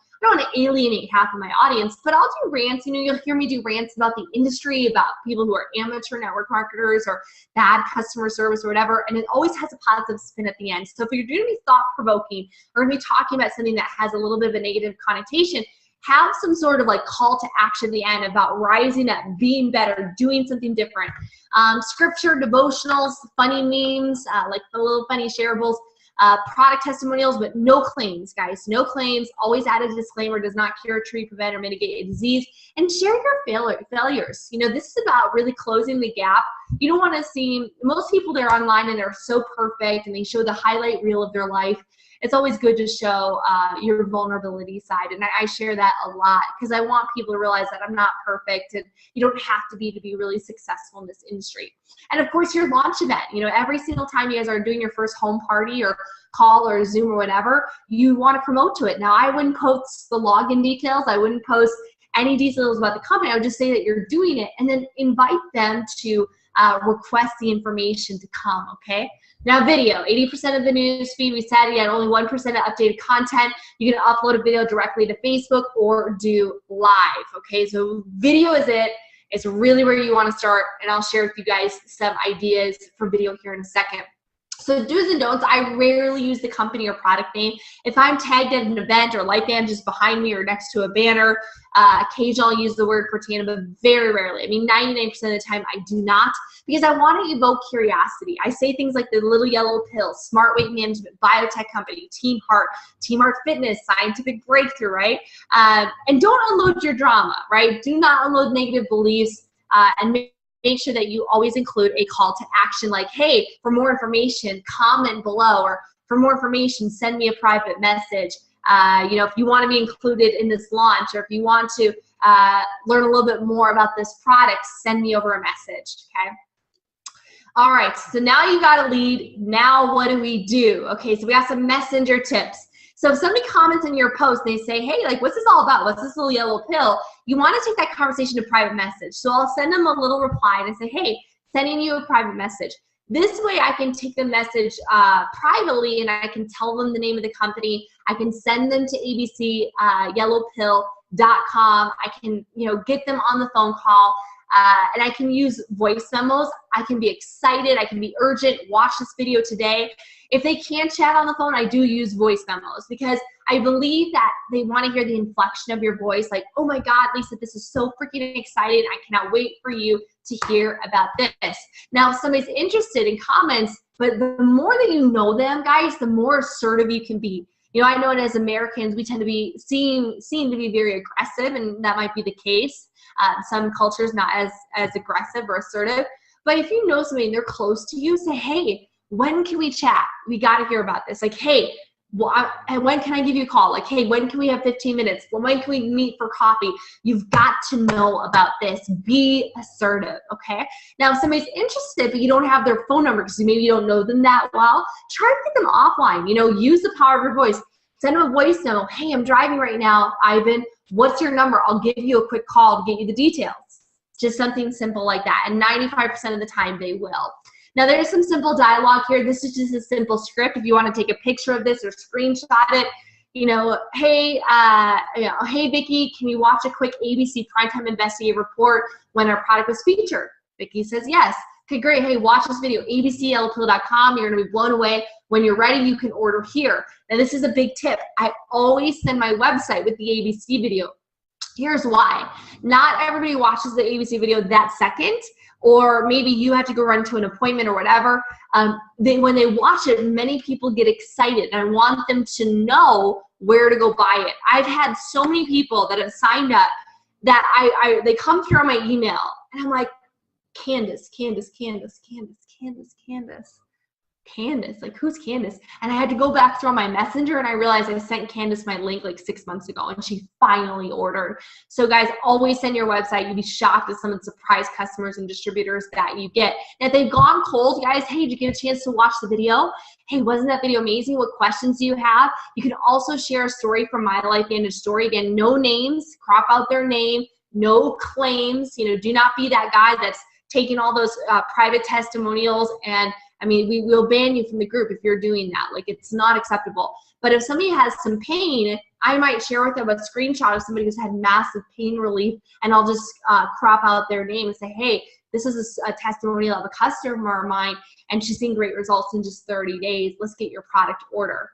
alienate half of my audience, but I'll do rants. You know, you'll hear me do rants about the industry, about people who are amateur network marketers or bad customer service or whatever, and it always has a positive spin at the end. So if you're going to be thought-provoking or going to be talking about something that has a little bit of a negative connotation, have some sort of like call to action at the end about rising up, being better, doing something different. Scripture, devotionals, funny memes, like the little funny shareables, product testimonials, but no claims, guys. No claims. Always add a disclaimer: does not cure, treat, prevent, or mitigate a disease. And share your failures. You know, this is about really closing the gap. You don't want to see, most people they're online and they're so perfect and they show the highlight reel of their life. It's always good to show your vulnerability side, and I share that a lot because I want people to realize that I'm not perfect, and you don't have to be really successful in this industry. And of course, your launch event. You know, every single time you guys are doing your first home party or call or Zoom or whatever, you want to promote to it. Now, I wouldn't post the login details. I wouldn't post any details about the company. I would just say that you're doing it, and then invite them to request the information to come, okay? Now, video, 80% of the news feed, we said you had only 1% of updated content. You can upload a video directly to Facebook or do live, okay? So video is it. It's really where you want to start, and I'll share with you guys some ideas for video here in a second. So do's and don'ts, I rarely use the company or product name. If I'm tagged at an event or LifeVantage is behind me or next to a banner, occasionally I'll use the word Cortana, but very rarely. I mean, 99% of the time I do not, because I want to evoke curiosity. I say things like the little yellow pill, smart weight management, biotech company, Team Heart Fitness, scientific breakthrough, right? And don't unload your drama, right? Do not unload negative beliefs, and make sure that you always include a call to action like, hey, for more information, comment below, or for more information, send me a private message. You know, if you want to be included in this launch, or if you want to learn a little bit more about this product, send me over a message, okay? All right, so now you got a lead. Now what do we do? Okay, so we got some messenger tips. So if somebody comments in your post and they say, hey, like, what's this all about? What's this little yellow pill? You want to take that conversation to private message. So I'll send them a little reply and say, hey, sending you a private message. This way I can take the message privately, and I can tell them the name of the company. I can send them to abcyellowpill.com. I can, you know, get them on the phone call. And I can use voice memos. I can be excited. I can be urgent. Watch this video today. If they can't chat on the phone, I do use voice memos, because I believe that they want to hear the inflection of your voice. Like, oh my God, Lisa, this is so freaking exciting. I cannot wait for you to hear about this. Now, if somebody's interested in comments, but the more that you know them, guys, the more assertive you can be. You know, I know it as Americans, we tend to be seen to be very aggressive, and that might be the case. Some cultures not as aggressive or assertive. But if you know somebody and they're close to you, say, hey, when can we chat? We got to hear about this. Like, hey, when can I give you a call? Like, hey, when can we have 15 minutes? Well, when can we meet for coffee? You've got to know about this. Be assertive, okay? Now, if somebody's interested, but you don't have their phone number because maybe you don't know them that well, try to get them offline. You know, use the power of your voice. Send them a voice memo. Hey, I'm driving right now, Ivan. What's your number? I'll give you a quick call to get you the details. Just something simple like that. And 95% of the time they will. Now there's some simple dialogue here. This is just a simple script. If you want to take a picture of this or screenshot it, you know, hey, hey Vicki, can you watch a quick ABC Primetime Investigative report when our product was featured? Vicki says yes. Okay, great. Hey, watch this video, abcyellowpill.com. You're going to be blown away. When you're ready, you can order here. Now, this is a big tip. I always send my website with the ABC video. Here's why. Not everybody watches the ABC video that second, or maybe you have to go run to an appointment or whatever. When they watch it, many people get excited, and I want them to know where to go buy it. I've had so many people that have signed up that they come through on my email, and I'm like, Candace, like, who's Candace? And I had to go back through my messenger, and I realized I sent Candace my link like 6 months ago, and she finally ordered. So guys, always send your website. You'd be shocked at some of the surprise customers and distributors that you get. And if they've gone cold, guys, hey, did you get a chance to watch the video? Hey, wasn't that video amazing? What questions do you have? You can also share a story from My Life Vantage Story. Again, no names, crop out their name, no claims. You know, do not be that guy that's taking all those private testimonials, and I mean, we will ban you from the group if you're doing that. Like, it's not acceptable. But if somebody has some pain, I might share with them a screenshot of somebody who's had massive pain relief, and I'll just crop out their name and say, hey, this is a testimonial of a customer of mine, and she's seen great results in just 30 days. Let's get your product order.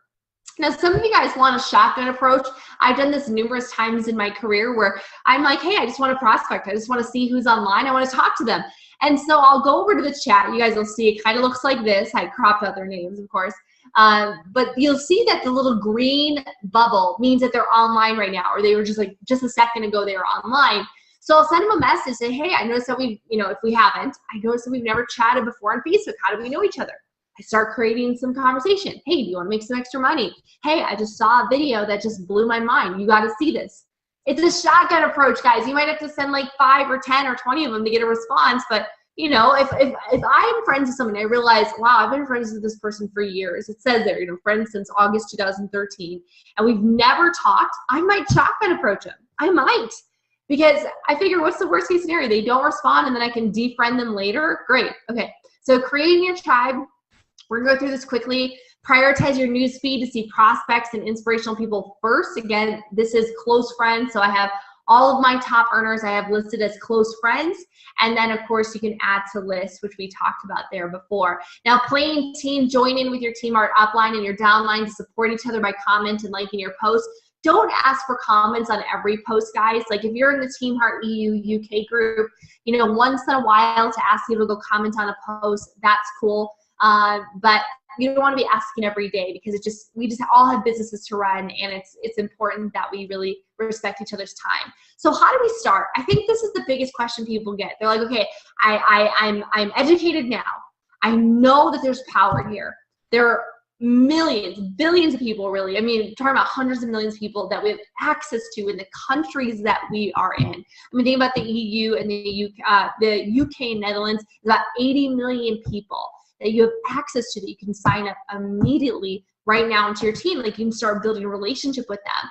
Now, some of you guys want a shotgun approach. I've done this numerous times in my career where I'm like, hey, I just want to prospect. I just want to see who's online. I want to talk to them. And so I'll go over to the chat. You guys will see it kind of looks like this. I cropped out their names, of course. But you'll see that the little green bubble means that they're online right now, or they were just a second ago they were online. So I'll send them a message, say, hey, I noticed that if we haven't, I noticed that we've never chatted before on Facebook. How do we know each other? I start creating some conversation. Hey, do you want to make some extra money? Hey, I just saw a video that just blew my mind. You got to see this. It's a shotgun approach, guys. You might have to send like 5 or 10 or 20 of them to get a response. But, you know, if I am friends with someone, I realize, wow, I've been friends with this person for years. It says there, you know, friends since August 2013. And we've never talked. I might shotgun approach them. I might. Because I figure, what's the worst case scenario? They don't respond, and then I can defriend them later. Great. Okay. So creating your tribe. We're going to go through this quickly. Prioritize your news feed to see prospects and inspirational people first. Again, this is close friends. So I have all of my top earners I have listed as close friends. And then, of course, you can add to lists, which we talked about there before. Now, playing team, join in with your team art upline and your downline to support each other by comment and liking your posts. Don't ask for comments on every post, guys. Like, if you're in the Team Heart EU UK group, you know, once in a while to ask people to go comment on a post, that's cool. But you don't want to be asking every day, because we just all have businesses to run, and it's important that we really respect each other's time. So how do we start? I think this is the biggest question people get. They're like, okay, I'm educated now. I know that there's power here. millions, billions of people, really. I mean, talking about hundreds of millions of people that we have access to in the countries that we are in. I mean, think about the EU and the UK and Netherlands, about 80 million people that you have access to that you can sign up immediately right now into your team. Like, you can start building a relationship with them.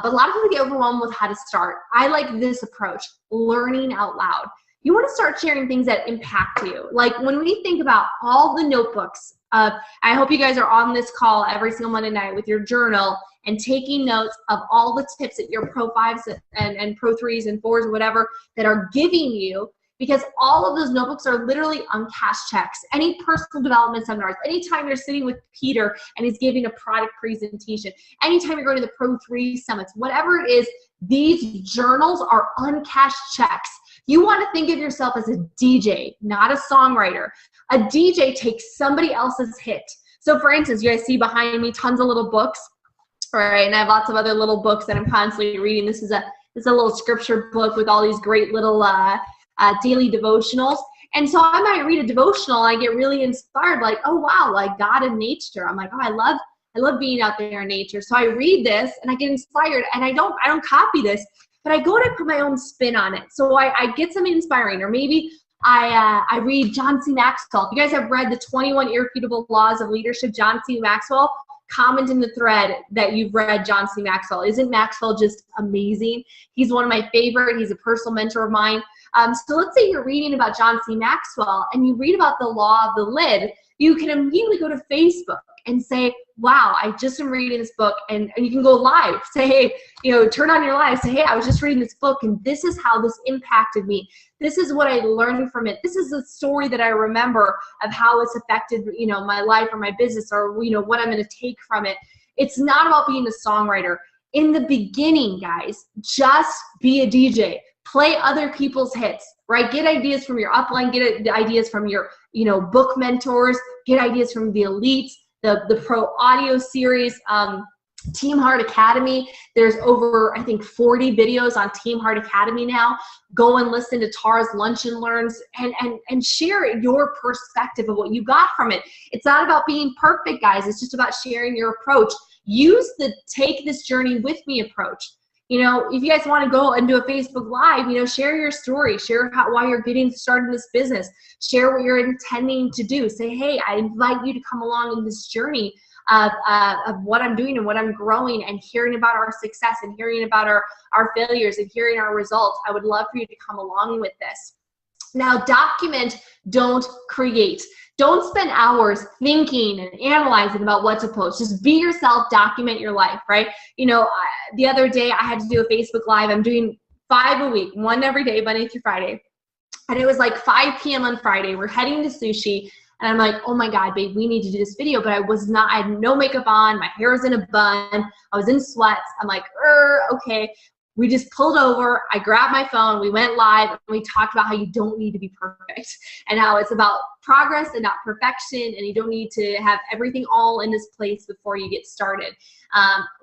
But a lot of people get overwhelmed with how to start. I like this approach, learning out loud. You want to start sharing things that impact you. Like, when we think about all the notebooks, I hope you guys are on this call every single Monday night with your journal and taking notes of all the tips that your Pro 5s and Pro 3s and 4s, whatever, that are giving you, because all of those notebooks are literally uncashed checks. Any personal development seminars, anytime you're sitting with Peter and he's giving a product presentation, anytime you're going to the Pro 3 summits, whatever it is, these journals are uncashed checks. You want to think of yourself as a DJ, not a songwriter. A DJ takes somebody else's hit. So for instance, you guys see behind me tons of little books, all right? And I have lots of other little books that I'm constantly reading. This is a little scripture book with all these great little daily devotionals. And so I might read a devotional and I get really inspired, like, oh wow, like God and nature. I'm like, oh, I love being out there in nature. So I read this and I get inspired, and I don't copy this, but I go to put my own spin on it. So I get something inspiring, or maybe I read John C. Maxwell. If you guys have read the 21 Irrefutable Laws of Leadership, John C. Maxwell, comment in the thread that you've read John C. Maxwell. Isn't Maxwell just amazing? He's one of my favorite. He's a personal mentor of mine. So let's say you're reading about John C. Maxwell and you read about the law of the lid. You can immediately go to Facebook and say, wow, I just am reading this book, and you can go live, say, hey, turn on your live, say, hey, I was just reading this book and this is how this impacted me. This is what I learned from it. This is a story that I remember of how it's affected, my life or my business, or, what I'm going to take from it. It's not about being a songwriter. In the beginning, guys, just be a DJ. Play other people's hits, right? Get ideas from your upline, get ideas from your, book mentors, get ideas from the elites, the Pro Audio series, Team Heart Academy. There's over, I think, 40 videos on Team Heart Academy now. Go and listen to Tara's Lunch and Learns and share your perspective of what you got from it. It's not about being perfect, guys. It's just about sharing your approach. Use the take this journey with me approach. If you guys want to go and do a Facebook Live, share your story, share why you're getting started in this business, share what you're intending to do. Say, hey, I invite you to come along in this journey of what I'm doing and what I'm growing, and hearing about our success and hearing about our failures and hearing our results. I would love for you to come along with this. Now, document, don't create. Don't spend hours thinking and analyzing about what to post. Just be yourself, document your life, right? The other day I had to do a Facebook Live. I'm doing 5 a week, one every day, Monday through Friday. And it was like 5 p.m. on Friday. We're heading to sushi. And I'm like, oh my God, babe, we need to do this video. But I had no makeup on. My hair was in a bun. I was in sweats. I'm like, okay. We just pulled over, I grabbed my phone, we went live, and we talked about how you don't need to be perfect, and how it's about progress and not perfection, and you don't need to have everything all in this place before you get started.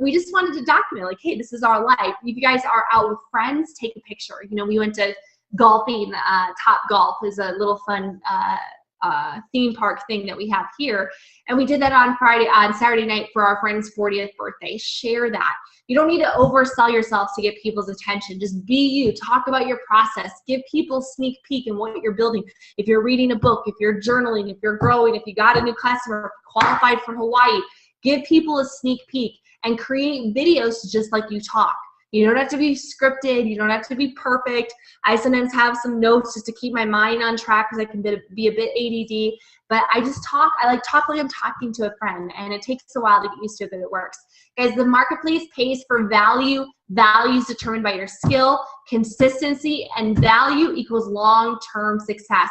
We just wanted to document, like, hey, this is our life. If you guys are out with friends, take a picture. We went to golfing, Top Golf is a little fun theme park thing that we have here, and we did that on Saturday night for our friend's 40th birthday. Share that. You don't need to oversell yourself to get people's attention. Just be you. Talk about your process. Give people a sneak peek in what you're building. If you're reading a book, if you're journaling, if you're growing, if you got a new customer, qualified for Hawaii, give people a sneak peek and create videos just like you talk. You don't have to be scripted. You don't have to be perfect. I sometimes have some notes just to keep my mind on track because I can be a bit ADD. But I just talk. I like talk like I'm talking to a friend, and it takes a while to get used to it, but it works. Guys, the marketplace pays for value. Value is determined by your skill, consistency, and value equals long-term success.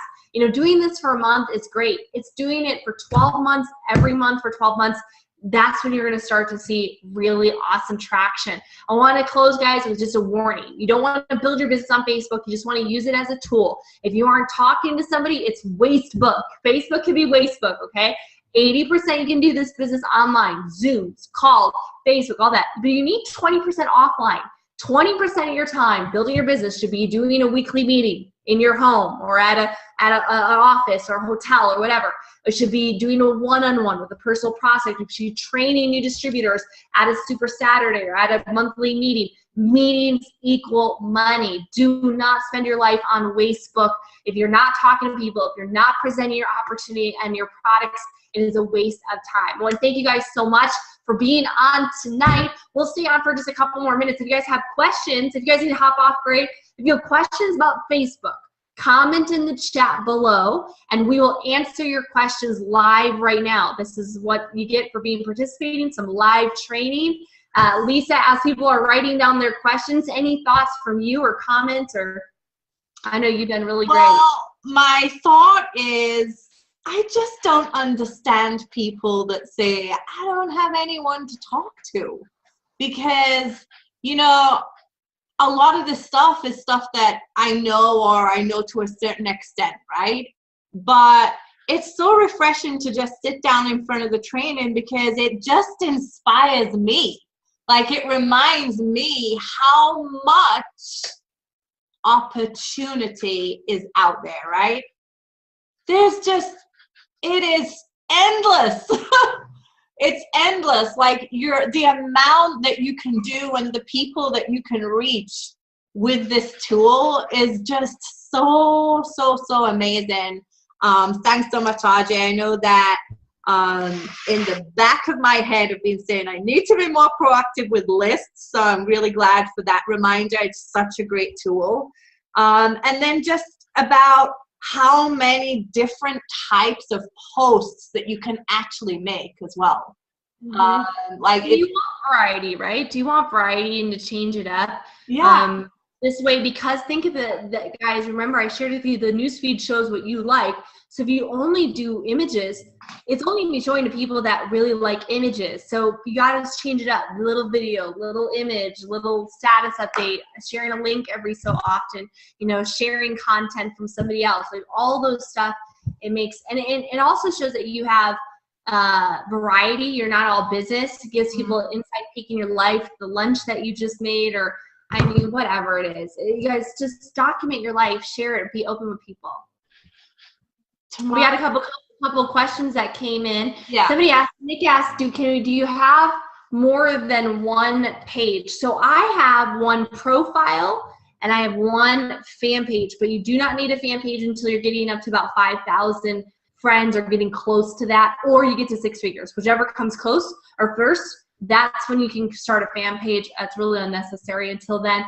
Doing this for a month is great. It's doing it for 12 months, every month for 12 months. That's when you're going to start to see really awesome traction. I want to close, guys, with just a warning. You don't want to build your business on Facebook. You just want to use it as a tool. If you aren't talking to somebody, it's wastebook. Facebook can be wastebook, okay? 80% you can do this business online, Zooms, calls, Facebook, all that. But you need 20% offline. 20% of your time building your business should be doing a weekly meeting. in your home or at an office or a hotel or whatever. It should be doing a one-on-one with a personal prospect. It should be training new distributors at a Super Saturday or at a monthly meeting. Meetings equal money. Do not spend your life on Facebook. If you're not talking to people, if you're not presenting your opportunity and your products, it is a waste of time. I want to thank you guys so much for being on tonight. We'll stay on for just a couple more minutes. If you guys have questions, if you guys need to hop off, great. If you have questions about Facebook, comment in the chat below and we will answer your questions live right now. This is what you get for being participating, some live training. Lisa, as people are writing down their questions, any thoughts from you or comments? Or I know you've done really great. Well, my thought is, I just don't understand people that say, I don't have anyone to talk to. Because, you know, a lot of this stuff is stuff that I know, or I know to a certain extent, right? But it's so refreshing to just sit down in front of the training because it just inspires me. Like, it reminds me how much opportunity is out there, right? There's just, it is endless. It's endless. Like, the amount that you can do and the people that you can reach with this tool is just so amazing. Thanks so much, Ajay. I know that in the back of my head I've been saying I need to be more proactive with lists, so I'm really glad for that reminder. It's such a great tool. And then just about how many different types of posts that you can actually make as well. Like, you want variety, right? Do you want variety and to change it up? Yeah. This way, because think of it, guys, remember I shared with you the newsfeed shows what you like. So if you only do images, it's only going to be showing to people that really like images. So you got to change it up. Little video, little image, little status update, sharing a link every so often, you know, sharing content from somebody else. Like, all those stuff, it makes, and it also shows that you have variety. You're not all business. It gives people an inside peek in your life, the lunch that you just made, or I mean, whatever it is. You guys just document your life, share it, be open with people. We had a couple of questions that came in. Yeah. Somebody asked, Nick asked, do you have more than one page? So I have one profile and I have one fan page, but you do not need a fan page until you're getting up to about 5,000 friends or getting close to that, or you get to 6 figures, whichever comes close or first. That's when you can start a fan page. That's really unnecessary until then.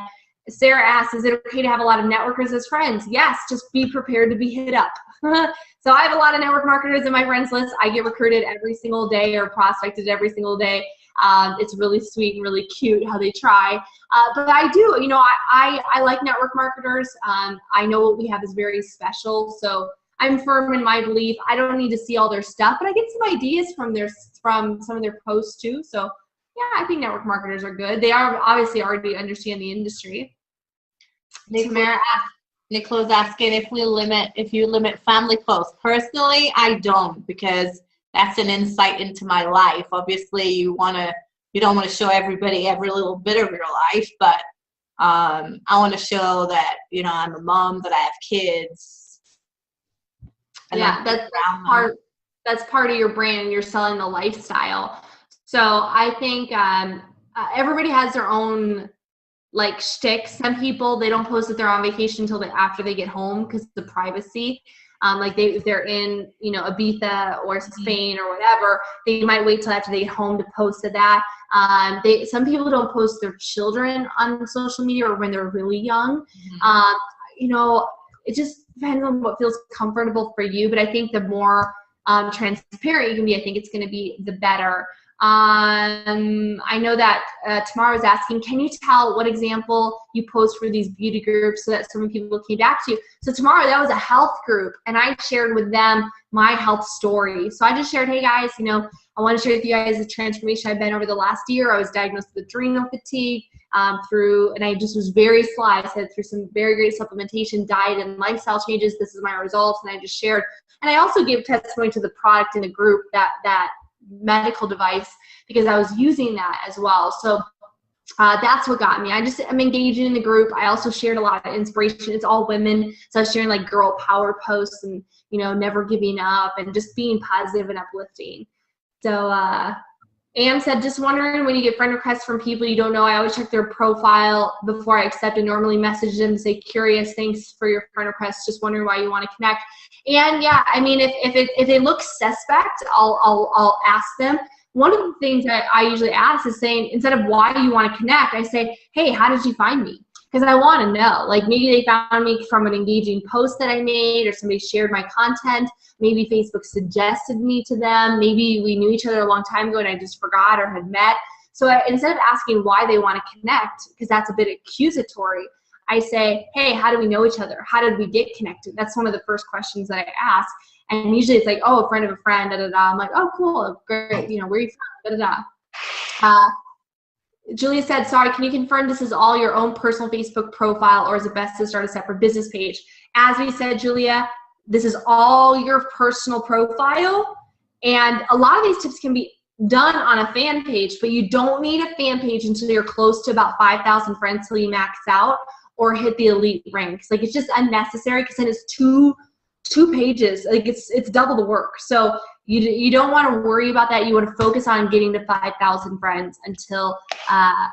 Sarah asks, is it okay to have a lot of networkers as friends? Yes, just be prepared to be hit up. So I have a lot of network marketers in my friends list. I get recruited every single day or prospected every single day. It's really sweet and really cute how they try. But I do, you know, I like network marketers. I know what we have is very special. So I'm firm in my belief. I don't need to see all their stuff, but I get some ideas from some of their posts too. So yeah, I think network marketers are good. They are obviously already understand the industry. Nicola's asking if you limit family posts. Personally, I don't, because that's an insight into my life. Obviously, you don't want to show everybody every little bit of your life, but I want to show that, you know, I'm a mom, that I have kids. Yeah, that's part of your brand. You're selling the lifestyle. So I think everybody has their own like shtick. Some people, they don't post that they're on vacation until after they get home because of the privacy. Like if they're in, you know, Ibiza or Spain or whatever, they might wait till after they get home to post to that. Some people don't post their children on social media or when they're really young. You know, it just depends on what feels comfortable for you. But I think the more transparent you can be, I think it's going to be the better. I know that Tamara was asking, can you tell what example you post for these beauty groups so that so many people came back to you? So Tamara, that was a health group, and I shared with them my health story. So I just shared, hey guys, you know, I want to share with you guys the transformation I've been over the last year. I was diagnosed with adrenal fatigue and I just was very sly. I said through some very great supplementation, diet, and lifestyle changes, this is my results, and I just shared. And I also gave testimony to the product in the group, that medical device, because I was using that as well. So That's what got me. I'm engaging in the group. I also shared a lot of inspiration. It's all women. So I was sharing like girl power posts and, never giving up and just being positive and uplifting. So, Am said, just wondering, when you get friend requests from people you don't know, I always check their profile before I accept and normally message them, say, curious, thanks for your friend request, just wondering why you want to connect. And yeah, I mean, if they look suspect, I'll ask them. One of the things that I usually ask is saying, instead of why do you want to connect, I say, hey, how did you find me? Because I want to know. Like, maybe they found me from an engaging post that I made, or somebody shared my content. Maybe Facebook suggested me to them. Maybe we knew each other a long time ago and I just forgot or had met. So instead of asking why they want to connect, because that's a bit accusatory, I say, hey, how do we know each other? How did we get connected? That's one of the first questions that I ask. And usually it's like, oh, a friend of a friend, da da da. I'm like, oh, cool, great. Where are you from? Da da da. Julia said, sorry, can you confirm this is all your own personal Facebook profile, or is it best to start a separate business page? As we said, Julia, this is all your personal profile. And a lot of these tips can be done on a fan page, but you don't need a fan page until you're close to about 5,000 friends till you max out or hit the elite ranks. Like, it's just unnecessary, because then it's two pages. Like, it's double the work. So you don't want to worry about that. You want to focus on getting to 5,000 friends until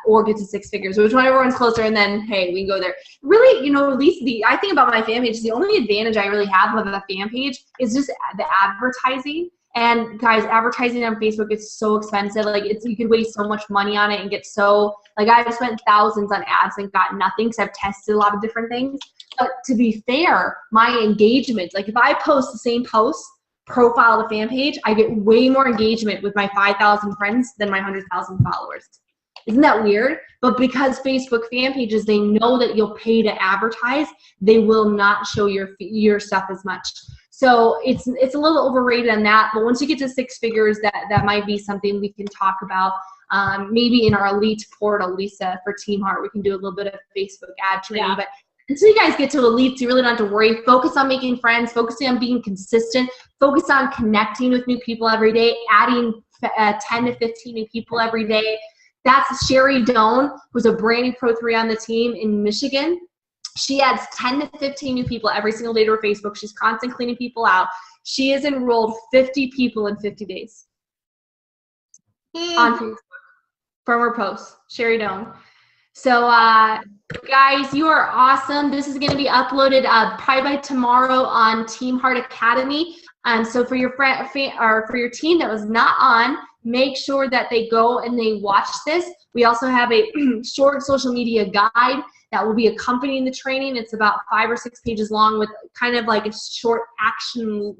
or get to 6 figures, which one everyone's closer, and then hey, we can go there. Really, at least I think about my fan page, the only advantage I really have of a fan page is just the advertising. And guys, advertising on Facebook is so expensive. Like, you could waste so much money on it and get so, like, I've spent thousands on ads and got nothing because I've tested a lot of different things. But to be fair, my engagement, like if I post the same post, profile the fan page, I get way more engagement with my 5,000 friends than my 100,000 followers. Isn't that weird? But because Facebook fan pages, they know that you'll pay to advertise, they will not show your stuff as much. So it's a little overrated on that. But once you get to 6 figures, that might be something we can talk about. Maybe in our elite portal, Lisa, for Team Heart, we can do a little bit of Facebook ad training. Yeah. But until you guys get to elites, you really don't have to worry. Focus on making friends, focusing on being consistent, focus on connecting with new people every day, adding 10 to 15 new people every day. That's Sherry Doan, who's a branding pro 3 on the team in Michigan. She adds 10 to 15 new people every single day to her Facebook. She's constantly cleaning people out. She has enrolled 50 people in 50 days on Facebook from her posts. Sherry Doan. So, guys, you are awesome. This is going to be uploaded probably by tomorrow on Team Heart Academy. So for your for your team that was not on, make sure that they go and they watch this. We also have a short social media guide that will be accompanying the training. It's about 5 or 6 pages long with kind of like a short action